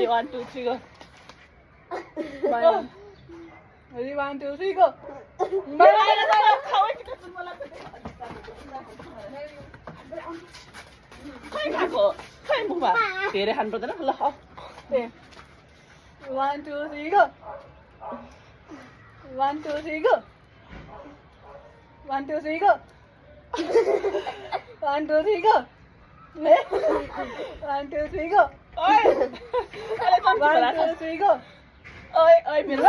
1 2 3 go. Ready, 1 2 3 go. खै खाएको खै मुखमा धेरै खानु पर्दैन ल 1 2 3 go. 1 2 3 go. 1 2 3 go. 1 2 3 go. 1 2 3 go. ओइ अहिले कम्ती 1 होला 2 3 go. ओइ ओइ मेरो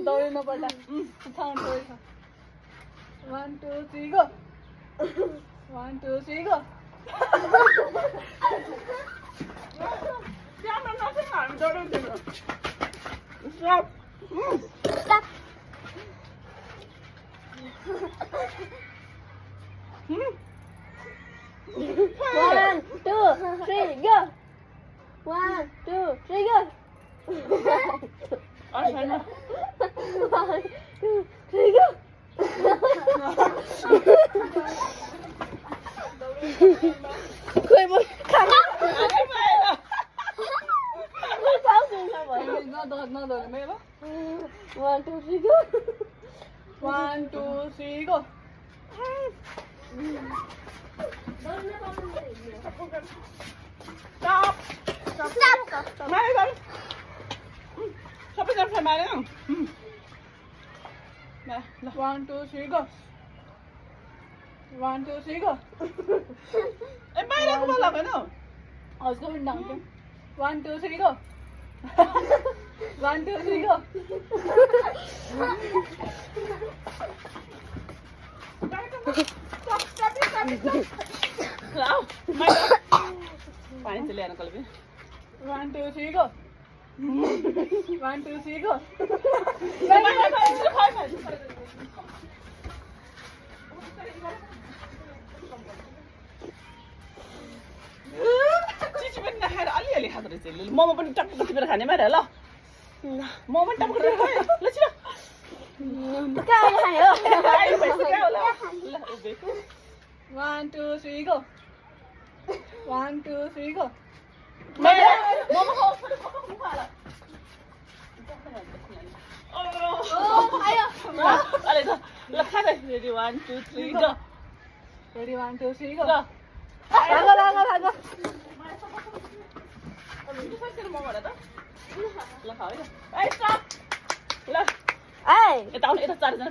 दौडिनु पर्दा 1 2 3 go. 1 2 3 go. त्यहाँ नछिन हामी दौडाउँदैनौँ स्टप 1 2 3 go. 1 2 3 go. 1 2 3 go. Khơi một khăn. Sao không sao vậy? No, मेरो 1 2 3 go. 1 2 3 go. Stop! मारे गरौँ सबैजना मारे 1 2 3 go. 1 2 3 go. ए बाहिरको बल होइन हजुरको पनि डाउन 1 2 3 go. 1 2 3 go. पानी चाहिँ ल्याएर कहिले 1 2 3 go. 1 2 3 go. चिची पनि नखाएर अलिअलि खाँदो रहेछ मोमो पनि टक्क टिपेर खाने मारे ल मोमो पनि टक्क टिपेर खायो ल छिटो Cái này ơi. 1 2 3 go. 1 2 3 go. Momo खाऊ अरे ल खा रेडी 1 2 3 go Ready, 1 2 3 go. ल Lago. मोमो त ल खाऊ है ल स्टप ल Ê, यता आउनु यता चारजना